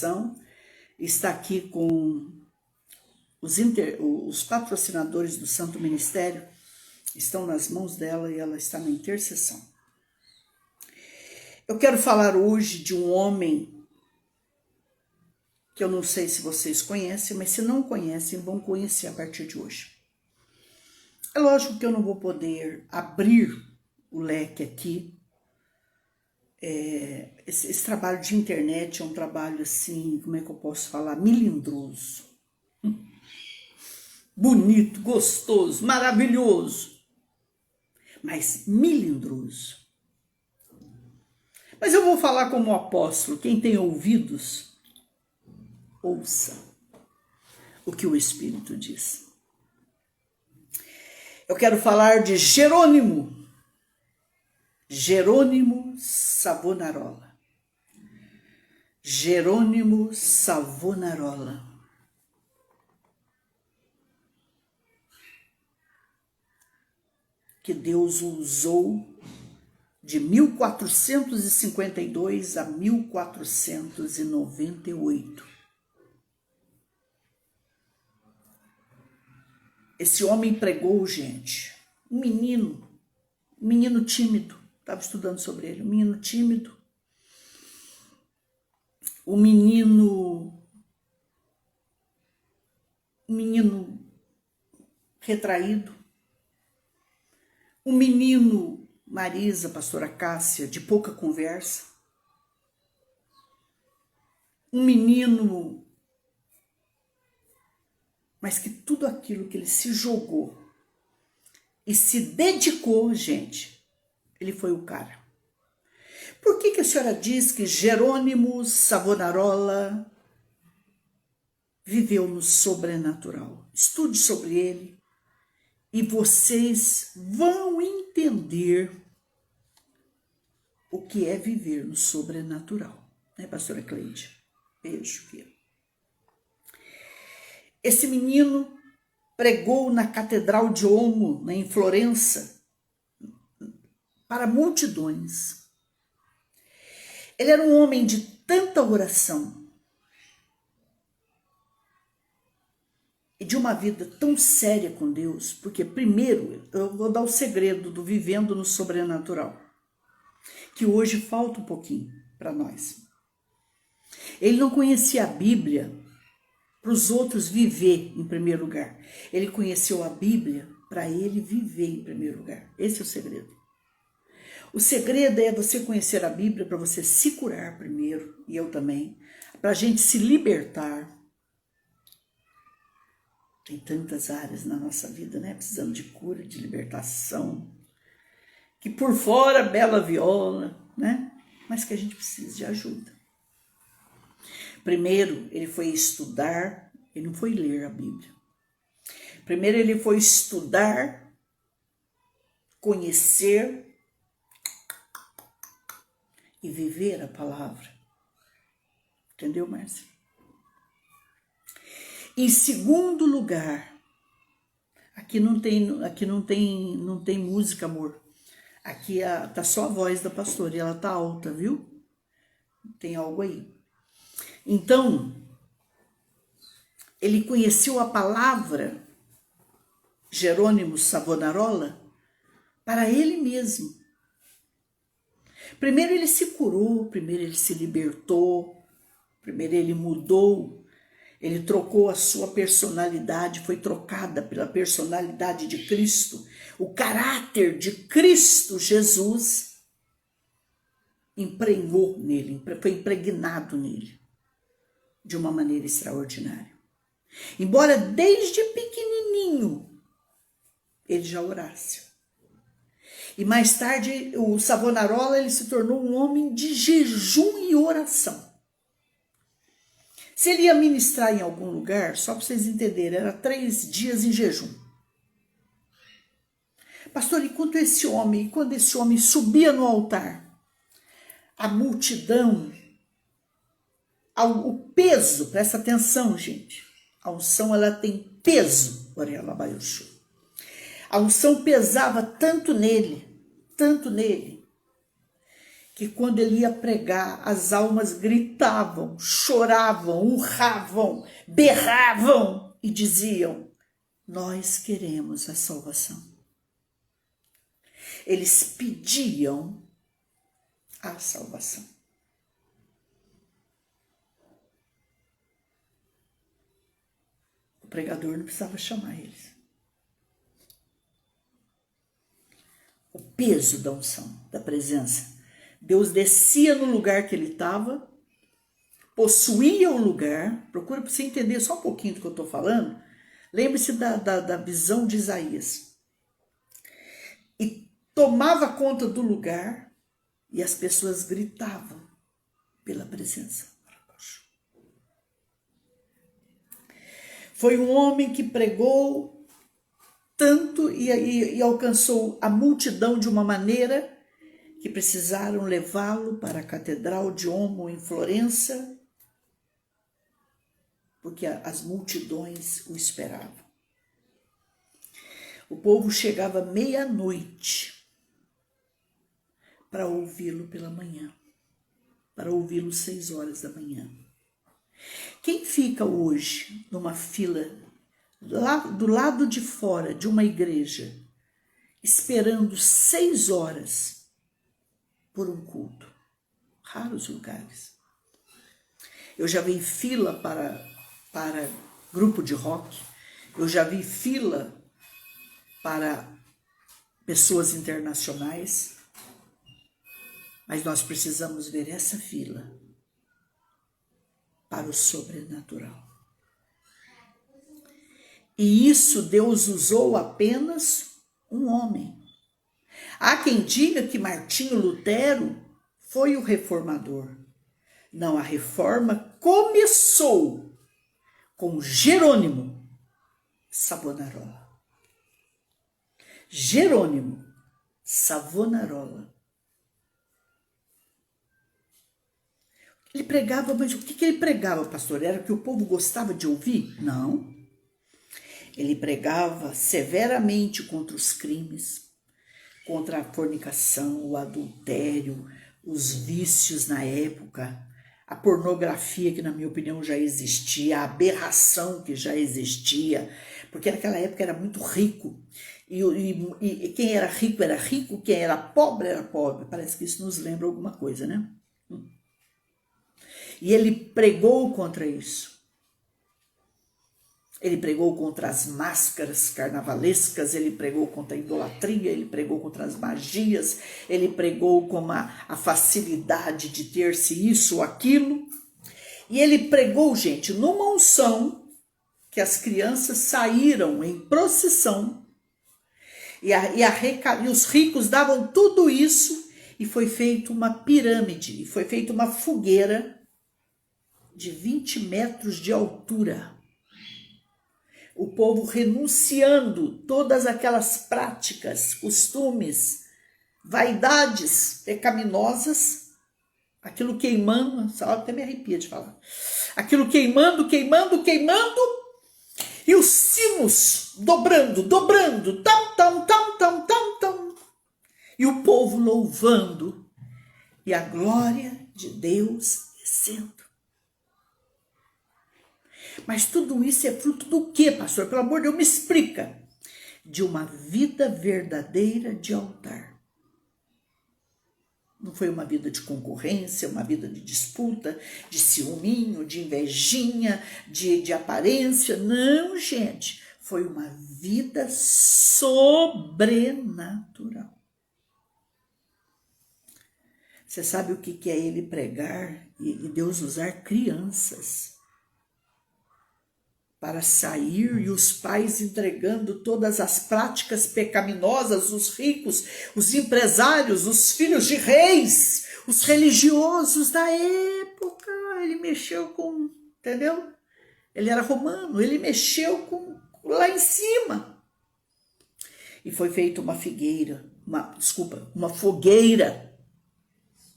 intercessão, está aqui com os patrocinadores do Santo Ministério, estão nas mãos dela e ela está na intercessão. Eu quero falar hoje de um homem que eu não sei se vocês conhecem, mas se não conhecem, vão conhecer a partir de hoje. É lógico que eu não vou poder abrir o leque aqui. Esse trabalho de internet é um trabalho assim, como é que eu posso falar? Melindroso. Bonito, gostoso, maravilhoso, mas melindroso. Mas eu vou falar como apóstolo. Quem tem ouvidos, ouça o que o Espírito diz. Eu quero falar de Jerônimo Savonarola. Jerônimo Savonarola. Que Deus o usou de 1452 a 1498. Esse homem pregou, gente, um menino tímido, estava estudando sobre ele, um menino tímido, um menino retraído, um menino, Marisa, pastora Cássia, de pouca conversa, um menino, mas que tudo aquilo que ele se jogou e se dedicou, gente, ele foi o cara. Por que a senhora diz que Jerônimo Savonarola viveu no sobrenatural? Estude sobre ele e vocês vão entender o que é viver no sobrenatural. Né, pastora Cleide? Beijo, filho. Esse menino pregou na Catedral de Olmo, em Florença, para multidões. Ele era um homem de tanta oração e de uma vida tão séria com Deus, porque primeiro eu vou dar o segredo do vivendo no sobrenatural, que hoje falta um pouquinho para nós. Ele não conhecia a Bíblia para os outros viver em primeiro lugar. Ele conheceu a Bíblia para ele viver em primeiro lugar. Esse é o segredo. O segredo é você conhecer a Bíblia para você se curar primeiro, e eu também, para a gente se libertar. Tem tantas áreas na nossa vida, né? Precisando de cura, de libertação. Que por fora, bela viola, né? Mas que a gente precisa de ajuda. Primeiro, ele foi estudar, ele não foi ler a Bíblia. Primeiro, ele foi estudar, conhecer e viver a palavra. Entendeu, Márcia? Em segundo lugar, aqui não tem música, amor. Aqui tá só a voz da pastora e ela tá alta, viu? Tem algo aí. Então, ele conheceu a palavra, Jerônimo Savonarola, para ele mesmo. Primeiro ele se curou, primeiro ele se libertou, primeiro ele mudou, ele trocou a sua personalidade, foi trocada pela personalidade de Cristo, o caráter de Cristo Jesus impregnou nele, foi impregnado nele de uma maneira extraordinária. Embora desde pequenininho ele já orasse. E mais tarde o Savonarola ele se tornou um homem de jejum e oração. Se ele ia ministrar em algum lugar, só para vocês entenderem, era 3 dias em jejum. Pastor, e quando esse homem subia no altar, a multidão, o peso, presta atenção, gente, a unção ela tem peso, Orela Baiuchu. A unção pesava tanto nele, que quando ele ia pregar, as almas gritavam, choravam, urravam, berravam e diziam: nós queremos a salvação. Eles pediam a salvação. O pregador não precisava chamar eles. O peso da unção, da presença. Deus descia no lugar que ele estava, possuía o lugar. Procura para você entender só um pouquinho do que eu estou falando. Lembre-se da visão de Isaías. E tomava conta do lugar e as pessoas gritavam pela presença. Foi um homem que pregou tanto e alcançou a multidão de uma maneira que precisaram levá-lo para a Catedral de Como, em Florença, porque as multidões o esperavam. O povo chegava meia-noite para ouvi-lo pela manhã, para ouvi-lo 6 horas da manhã. Quem fica hoje numa fila lá do lado de fora de uma igreja, esperando 6 horas por um culto? Raros lugares. Eu já vi fila para grupo de rock, eu já vi fila para pessoas internacionais, mas nós precisamos ver essa fila para o sobrenatural. E isso Deus usou apenas um homem. Há quem diga que Martinho Lutero foi o reformador. Não, a reforma começou com Jerônimo Savonarola. Jerônimo Savonarola. Ele pregava, mas o que ele pregava, pastor? Era que o povo gostava de ouvir? Não. Ele pregava severamente contra os crimes, contra a fornicação, o adultério, os vícios na época, a pornografia que, na minha opinião, já existia, a aberração que já existia, porque naquela época era muito rico. E quem era rico, quem era pobre. Parece que isso nos lembra alguma coisa, né? E ele pregou contra isso. Ele pregou contra as máscaras carnavalescas, ele pregou contra a idolatria, ele pregou contra as magias, ele pregou com a facilidade de ter-se isso ou aquilo. E ele pregou, gente, numa unção que as crianças saíram em procissão e os ricos davam tudo isso e foi feita uma pirâmide, e foi feita uma fogueira de 20 metros de altura. O povo renunciando todas aquelas práticas, costumes, vaidades pecaminosas, aquilo queimando, até me arrepia de falar, aquilo queimando, e os sinos dobrando, tam, tam, tam, tam, tam, tam, e o povo louvando, e a glória de Deus descendo. Mas tudo isso é fruto do quê, pastor? Pelo amor de Deus, me explica. De uma vida verdadeira de altar. Não foi uma vida de concorrência, uma vida de disputa, de ciúminho, de invejinha, de aparência. Não, gente. Foi uma vida sobrenatural. Você sabe o que é ele pregar e Deus usar crianças para sair, e os pais entregando todas as práticas pecaminosas, os ricos, os empresários, os filhos de reis, os religiosos da época. Ele mexeu com, entendeu? Ele era romano, ele mexeu com lá em cima. E foi feita uma fogueira,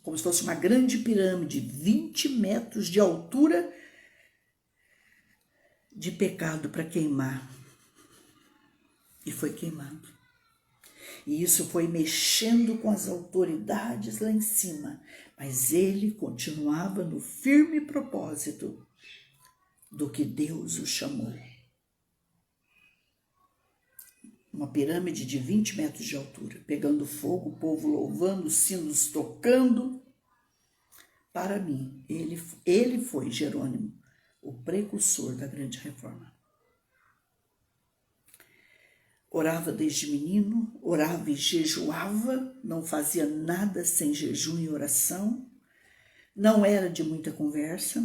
como se fosse uma grande pirâmide, 20 metros de altura, de pecado para queimar. E foi queimado. E isso foi mexendo com as autoridades lá em cima, mas ele continuava no firme propósito do que Deus o chamou. Uma pirâmide de 20 metros de altura, pegando fogo, o povo louvando, os sinos tocando. Para mim, ele foi, Jerônimo, o precursor da grande reforma. Orava desde menino, orava e jejuava, não fazia nada sem jejum e oração, não era de muita conversa.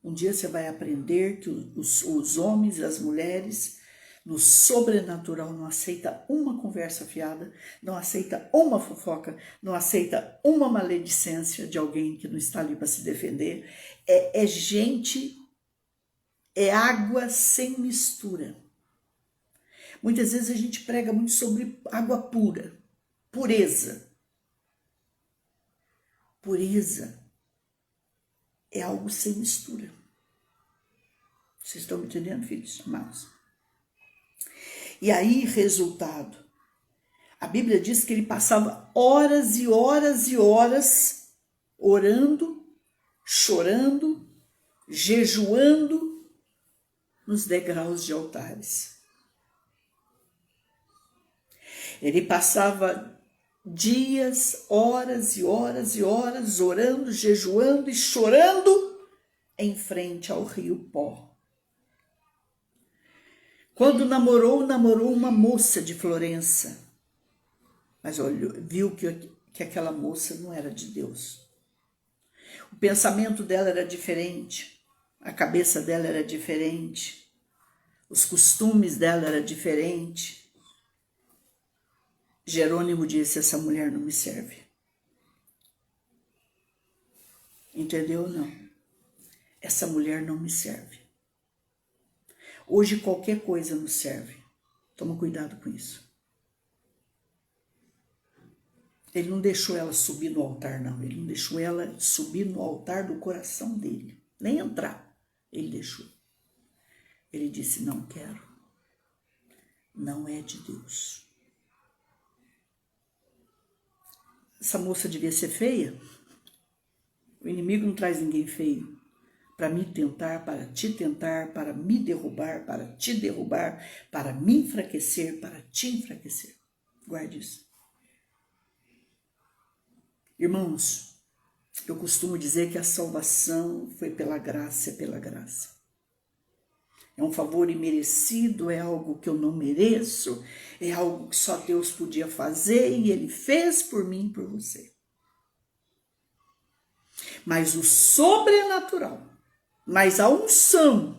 Um dia você vai aprender que os homens e as mulheres no sobrenatural não aceita uma conversa fiada, não aceita uma fofoca, não aceita uma maledicência de alguém que não está ali para se defender. É gente, é água sem mistura. Muitas vezes a gente prega muito sobre água pura, pureza. Pureza é algo sem mistura. Vocês estão me entendendo, filhos amados? E aí, resultado, a Bíblia diz que ele passava horas e horas e horas orando, chorando, jejuando nos degraus de altares. Ele passava dias, horas e horas e horas orando, jejuando e chorando em frente ao rio Pó. Quando namorou uma moça de Florença, mas viu que aquela moça não era de Deus. O pensamento dela era diferente, a cabeça dela era diferente, os costumes dela eram diferentes. Jerônimo disse: essa mulher não me serve. Entendeu ou não? Essa mulher não me serve. Hoje qualquer coisa nos serve. Toma cuidado com isso. Ele não deixou ela subir no altar, não. Ele não deixou ela subir no altar do coração dele. Nem entrar. Ele deixou. Ele disse: não quero. Não é de Deus. Essa moça devia ser feia? O inimigo não traz ninguém feio para me tentar, para te tentar, para me derrubar, para te derrubar, para me enfraquecer, para te enfraquecer. Guarde isso. Irmãos, eu costumo dizer que a salvação foi pela graça, é pela graça. É um favor imerecido, é algo que eu não mereço, é algo que só Deus podia fazer e Ele fez por mim e por você. Mas o sobrenatural, mas a unção,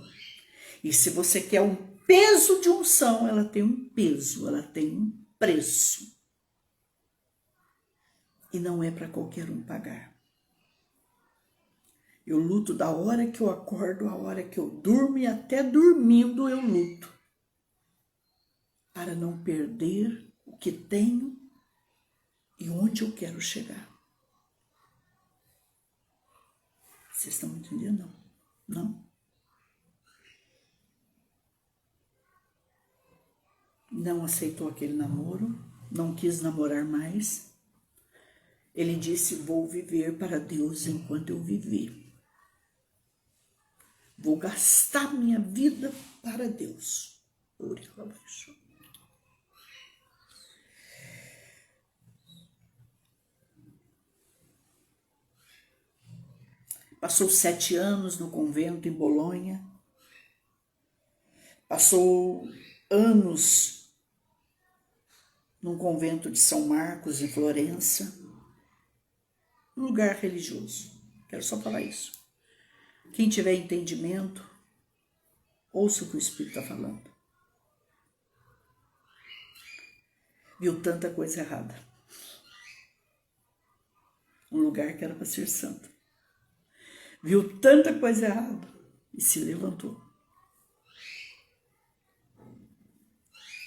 e se você quer um peso de unção, ela tem um peso, ela tem um preço. E não é para qualquer um pagar. Eu luto da hora que eu acordo, a hora que eu durmo, e até dormindo eu luto. Para não perder o que tenho e onde eu quero chegar. Vocês estão me entendendo? Não? Não aceitou aquele namoro, não quis namorar mais. Ele disse: vou viver para Deus enquanto eu viver. Vou gastar minha vida para Deus. Passou 7 anos no convento em Bolonha. Passou anos num convento de São Marcos, em Florença. Um lugar religioso. Quero só falar isso. Quem tiver entendimento, ouça o que o Espírito está falando. Viu tanta coisa errada. Um lugar que era para ser santo. Viu tanta coisa errada e se levantou.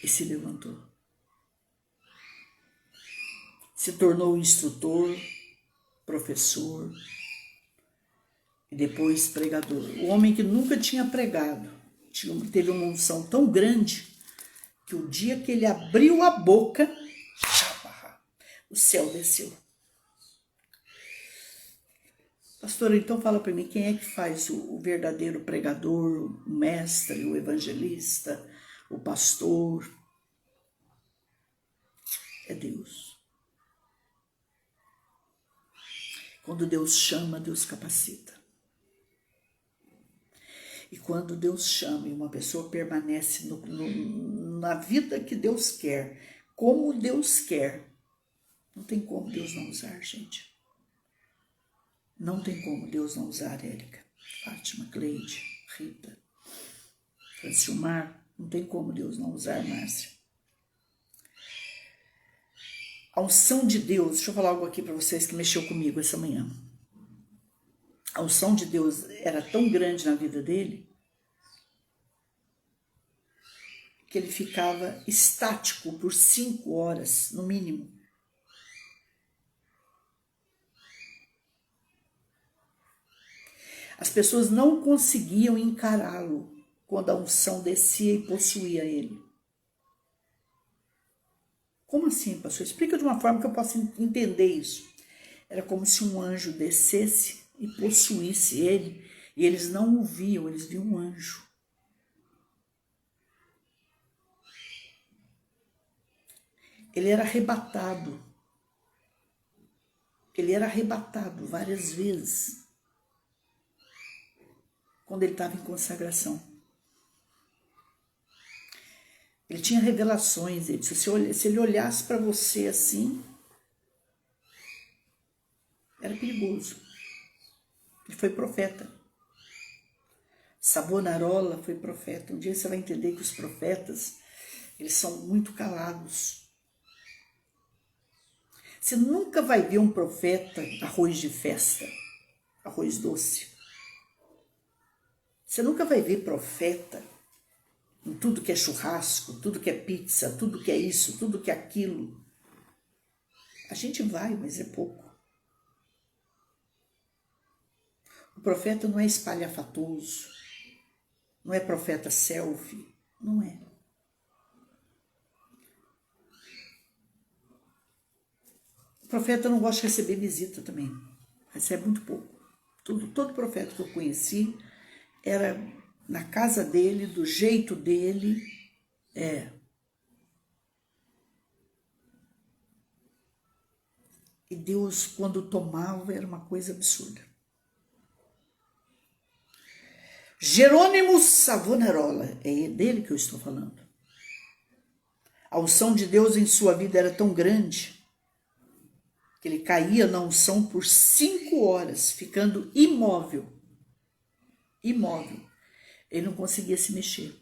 E se levantou. Se tornou instrutor, professor e depois pregador. O homem que nunca tinha pregado teve uma unção tão grande que o dia que ele abriu a boca, o céu desceu. Pastora, então fala para mim, quem é que faz o verdadeiro pregador, o mestre, o evangelista, o pastor? É Deus. Quando Deus chama, Deus capacita. E quando Deus chama e uma pessoa permanece na vida que Deus quer, como Deus quer, não tem como Deus não usar, gente. Não tem como Deus não usar Érica, Fátima, Cleide, Rita, Francilmar. Não tem como Deus não usar Márcia. A unção de Deus, deixa eu falar algo aqui para vocês que mexeu comigo essa manhã. A unção de Deus era tão grande na vida dele que ele ficava estático por 5 horas, no mínimo. As pessoas não conseguiam encará-lo quando a unção descia e possuía ele. Como assim, pastor? Explica de uma forma que eu possa entender isso. Era como se um anjo descesse e possuísse ele, e eles não o viam, eles viam um anjo. Ele era arrebatado. Ele era arrebatado várias vezes quando ele estava em consagração. Ele tinha revelações. Ele disse, se ele olhasse para você assim, era perigoso. Ele foi profeta. Savonarola foi profeta. Um dia você vai entender que os profetas, eles são muito calados. Você nunca vai ver um profeta arroz de festa, arroz doce. Você nunca vai ver profeta em tudo que é churrasco, tudo que é pizza, tudo que é isso, tudo que é aquilo. A gente vai, mas é pouco. O profeta não é espalhafatoso, não é profeta selfie, não é. O profeta não gosta de receber visita também, recebe muito pouco. Todo profeta que eu conheci era na casa dele, do jeito dele, E Deus, quando tomava, era uma coisa absurda. Jerônimo Savonarola, é dele que eu estou falando. A unção de Deus em sua vida era tão grande que ele caía na unção por 5 horas, ficando imóvel. Imóvel. Ele não conseguia se mexer.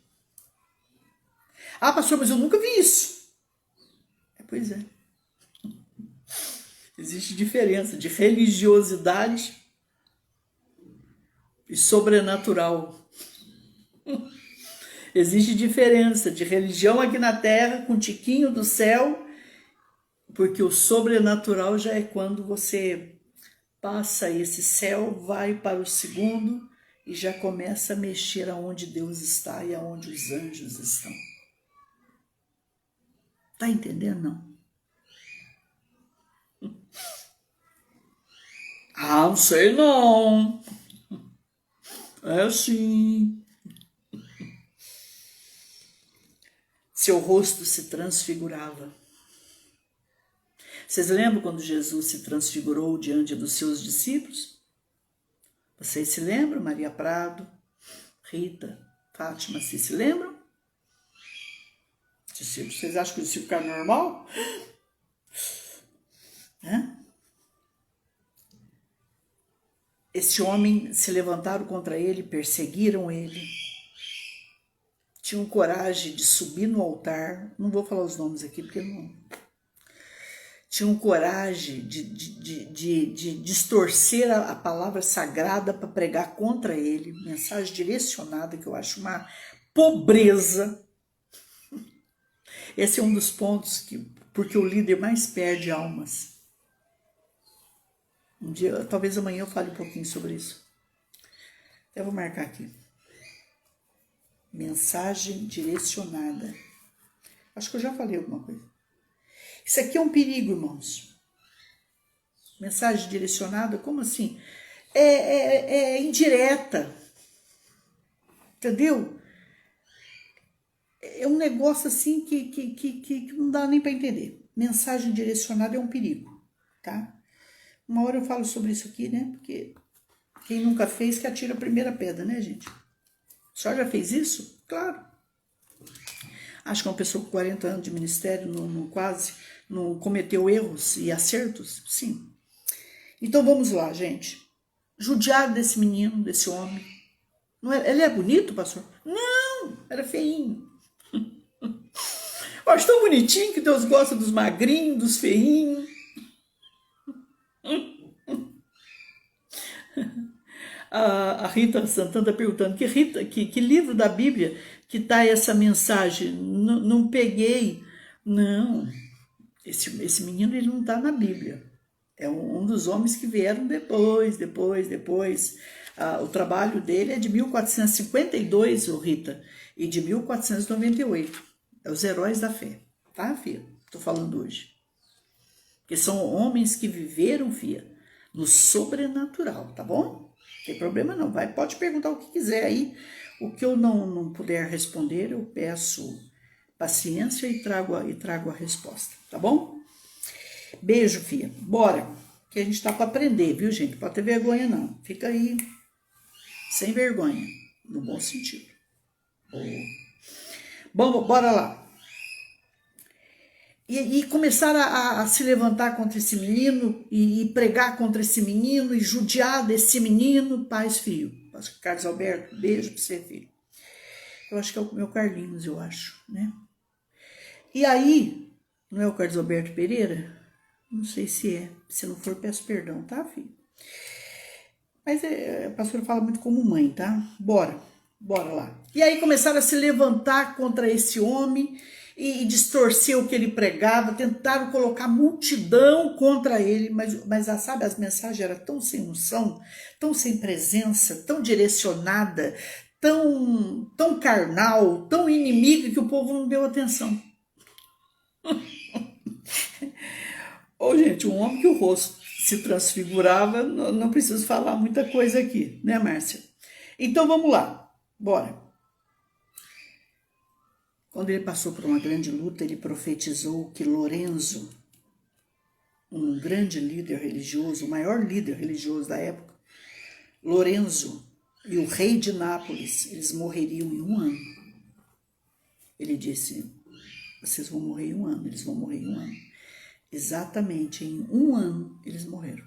Ah, pastor, mas eu nunca vi isso. Pois é. Existe diferença de religiosidade e sobrenatural. Existe diferença de religião aqui na terra com um tiquinho do céu, porque o sobrenatural já é quando você passa esse céu, vai para o segundo e já começa a mexer aonde Deus está e aonde os anjos estão. Tá entendendo, não? Ah, não sei não. É assim. Seu rosto se transfigurava. Vocês lembram quando Jesus se transfigurou diante dos seus discípulos? Vocês se lembram? Maria Prado, Rita, Fátima, vocês se lembram? Discípulos, vocês acham que isso fica normal? Esse homem se levantaram contra ele, perseguiram ele. Tinham coragem de subir no altar. Não vou falar os nomes aqui porque não. Tinham coragem de distorcer a palavra sagrada para pregar contra ele. Mensagem direcionada que eu acho uma pobreza. Esse é um dos pontos porque o líder mais perde almas. Um dia, talvez amanhã eu fale um pouquinho sobre isso. Eu vou marcar aqui. Mensagem direcionada. Acho que eu já falei alguma coisa. Isso aqui é um perigo, irmãos. Mensagem direcionada, como assim? É indireta, entendeu? É um negócio assim que não dá nem para entender. Mensagem direcionada é um perigo, tá? Uma hora eu falo sobre isso aqui, né? Porque quem nunca fez que atira a primeira pedra, né, gente? A senhora já fez isso? Claro. Acho que uma pessoa com 40 anos de ministério quase não cometeu erros e acertos? Sim. Então vamos lá, gente. Judiar desse menino, desse homem. Não é, ele é bonito, pastor? Não, era feinho. Eu acho tão bonitinho que Deus gosta dos magrinhos, dos feinhos. A Rita Santana está perguntando que livro da Bíblia que está essa mensagem. Não peguei. Não, esse menino ele não está na Bíblia. É um dos homens que vieram depois. O trabalho dele é de 1452, Rita, e de 1498. É os heróis da fé, tá, filha? Estou falando hoje. Porque são homens que viveram, filha, no sobrenatural, tá bom? Não tem problema não, pode perguntar o que quiser aí. O que eu não puder responder, eu peço paciência e trago a resposta, tá bom? Beijo, filha. Bora, que a gente tá para aprender, viu, gente? Pode ter vergonha não. Fica aí sem vergonha, no bom sentido. Bom, bora lá. E começar a se levantar contra esse menino, e pregar contra esse menino, e judiar desse menino, paz, filho. Pastor Carlos Alberto, beijo pra você, filho. Eu acho que é o meu Carlinhos, eu acho, né? E aí, não é o Carlos Alberto Pereira? Não sei se é. Se não for, peço perdão, tá, filho? Mas a pastora fala muito como mãe, tá? Bora lá. E aí começaram a se levantar contra esse homem e distorcer o que ele pregava, tentaram colocar multidão contra ele, mas sabe, as mensagens eram tão sem unção, tão sem presença, tão direcionada, tão carnal, tão inimiga, que o povo não deu atenção. Ô, gente, um homem que o rosto se transfigurava, não preciso falar muita coisa aqui, né, Márcia? Então vamos lá, bora. Quando ele passou por uma grande luta, ele profetizou que Lorenzo, um grande líder religioso, o maior líder religioso da época, Lorenzo e o rei de Nápoles, eles morreriam em 1 ano. Ele disse, vocês vão morrer em 1 ano, eles vão morrer em 1 ano. Exatamente, em 1 ano eles morreram.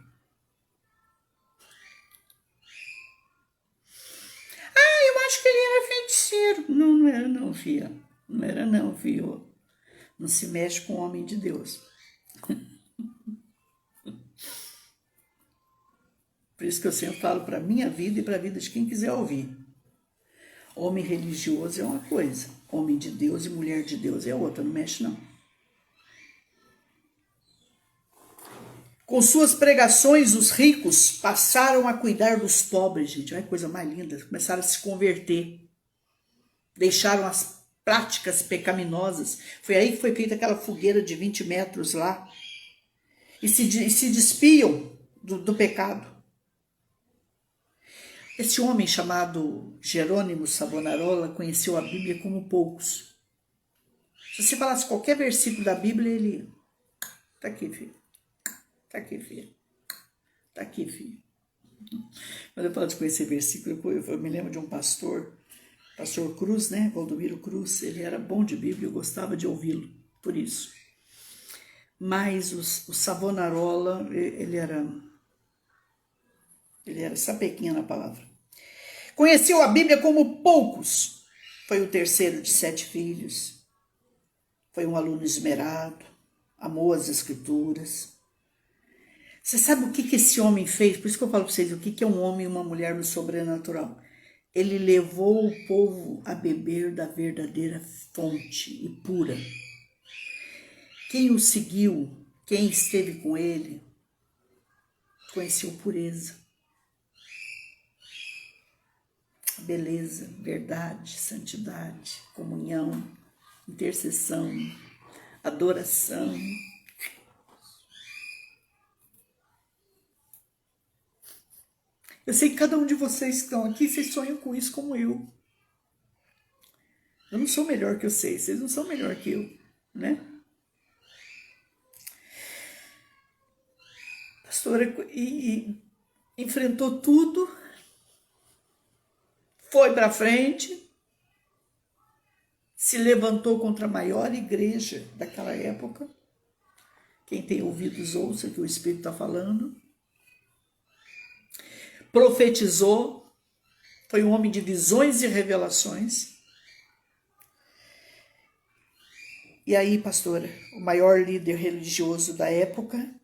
Eu acho que ele era feiticeiro. Não era não, filha. Não era não, filho. Não se mexe com o homem de Deus. Por isso que eu sempre falo para a minha vida e para a vida de quem quiser ouvir. Homem religioso é uma coisa. Homem de Deus e mulher de Deus é outra. Não mexe não. Com suas pregações, os ricos passaram a cuidar dos pobres, gente. Olha que coisa mais linda. Começaram a se converter. Deixaram as práticas pecaminosas. Foi aí que foi feita aquela fogueira de 20 metros lá. E se despiam do pecado. Esse homem chamado Jerônimo Savonarola conheceu a Bíblia como poucos. Se você falasse qualquer versículo da Bíblia, ele... Tá aqui, filho. Tá aqui, filho. Tá aqui, filho. Quando eu falo de conhecer versículo, eu me lembro de um pastor Cruz, né? Valdomiro Cruz. Ele era bom de Bíblia, eu gostava de ouvi-lo, por isso. Mas o Savonarola, ele era sapequinha na palavra. Conheceu a Bíblia como poucos. Foi o terceiro de 7 filhos. Foi um aluno esmerado. Amou as escrituras. Você sabe o que esse homem fez? Por isso que eu falo para vocês, o que é um homem e uma mulher no sobrenatural. Ele levou o povo a beber da verdadeira fonte e pura. Quem o seguiu, quem esteve com ele, conheceu pureza, beleza, verdade, santidade, comunhão, intercessão, adoração. Eu sei que cada um de vocês que estão aqui, vocês sonham com isso como eu. Eu não sou melhor que vocês não são melhor que eu, né? Pastora, e enfrentou tudo, foi para frente, se levantou contra a maior igreja daquela época. Quem tem ouvidos ouça que o Espírito está falando. Profetizou, foi um homem de visões e revelações. E aí, pastora, o maior líder religioso da época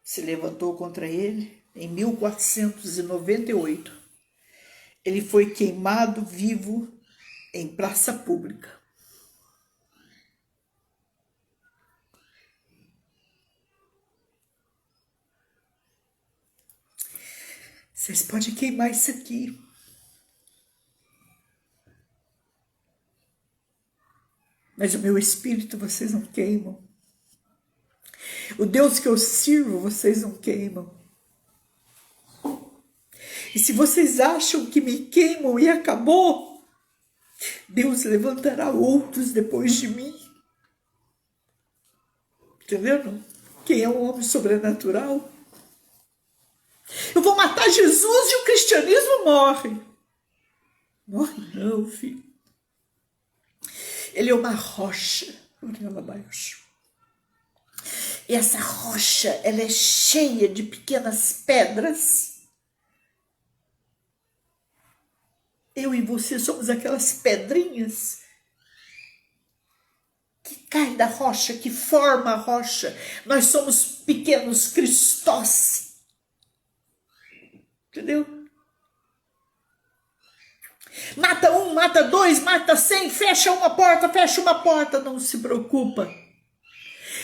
se levantou contra ele em 1498. Ele foi queimado vivo em praça pública. Vocês podem queimar isso aqui. Mas o meu espírito vocês não queimam. O Deus que eu sirvo vocês não queimam. E se vocês acham que me queimam e acabou, Deus levantará outros depois de mim. Entendeu? Quem é um homem sobrenatural? Eu vou matar Jesus e o cristianismo morre. Morre não, filho. Ele é uma rocha. E essa rocha, ela é cheia de pequenas pedras. Eu e você somos aquelas pedrinhas que caem da rocha, que forma a rocha. Nós somos pequenos cristós. Entendeu? Mata um, mata dois, mata 100, fecha uma porta, não se preocupa.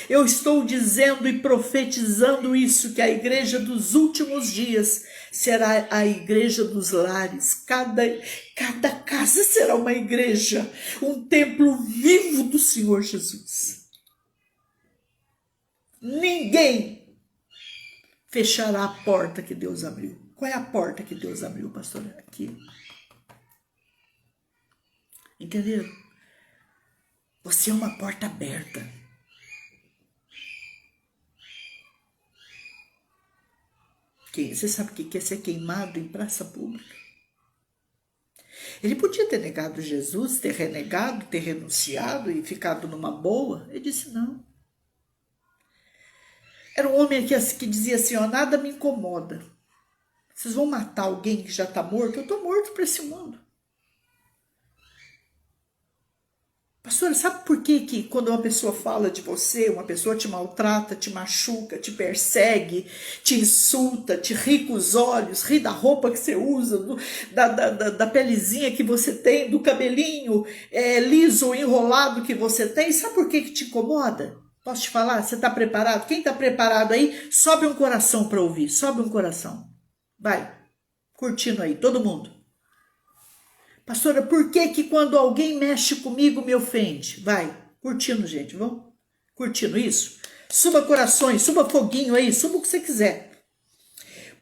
Eu estou dizendo e profetizando isso, que a igreja dos últimos dias será a igreja dos lares. Cada casa será uma igreja, um templo vivo do Senhor Jesus. Ninguém fechará a porta que Deus abriu. Qual é a porta que Deus abriu, pastor? Aqui. Entenderam? Você é uma porta aberta. Você sabe o que é ser queimado em praça pública? Ele podia ter negado Jesus, ter renegado, ter renunciado e ficado numa boa. Ele disse não. Era um homem que dizia assim, ó, nada me incomoda. Vocês vão matar alguém que já está morto? Eu estou morto para esse mundo. Pastora, sabe por que quando uma pessoa fala de você, uma pessoa te maltrata, te machuca, te persegue, te insulta, te ri com os olhos, ri da roupa que você usa, da pelezinha que você tem, do cabelinho liso ou enrolado que você tem? Sabe por que te incomoda? Posso te falar? Você está preparado? Quem está preparado aí, sobe um coração para ouvir, sobe um coração. Vai, curtindo aí, todo mundo. Pastora, por que quando alguém mexe comigo me ofende? Vai, curtindo, gente, vamos? Curtindo isso? Suba corações, suba foguinho aí, suba o que você quiser.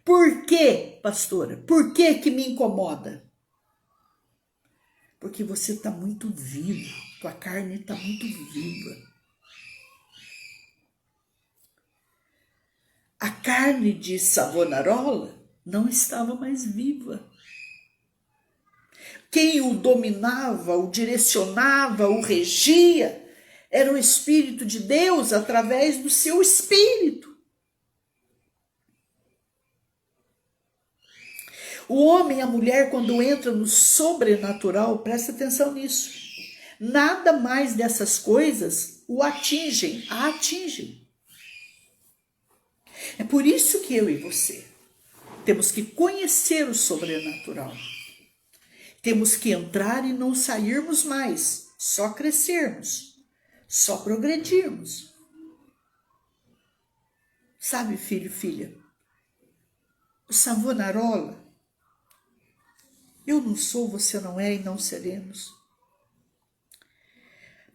Por que, pastora? Por que me incomoda? Porque você está muito vivo, tua carne está muito viva. A carne de Savonarola não estava mais viva. Quem o dominava, o direcionava, o regia, era o Espírito de Deus através do seu Espírito. O homem e a mulher, quando entra no sobrenatural, presta atenção nisso. Nada mais dessas coisas o atingem, a atingem. É por isso que eu e você temos que conhecer o sobrenatural. Temos que entrar e não sairmos mais, só crescermos, só progredirmos. Sabe, filho, filha, o Savonarola, eu não sou, você não é e não seremos.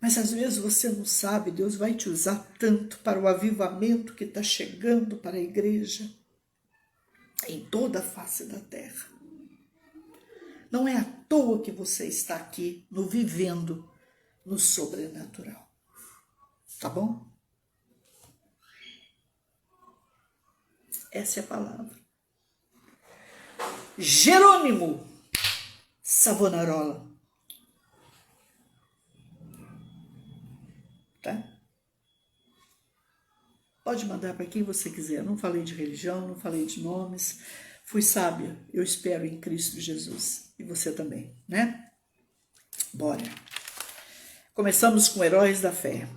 Mas às vezes você não sabe, Deus vai te usar tanto para o avivamento que está chegando para a igreja em toda a face da terra. Não é à toa que você está aqui no vivendo no sobrenatural. Tá bom? Essa é a palavra. Jerônimo Savonarola. Tá? Pode mandar para quem você quiser. Não falei de religião, não falei de nomes. Fui sábia, eu espero em Cristo Jesus. E você também, né? Bora. Começamos com Heróis da Fé.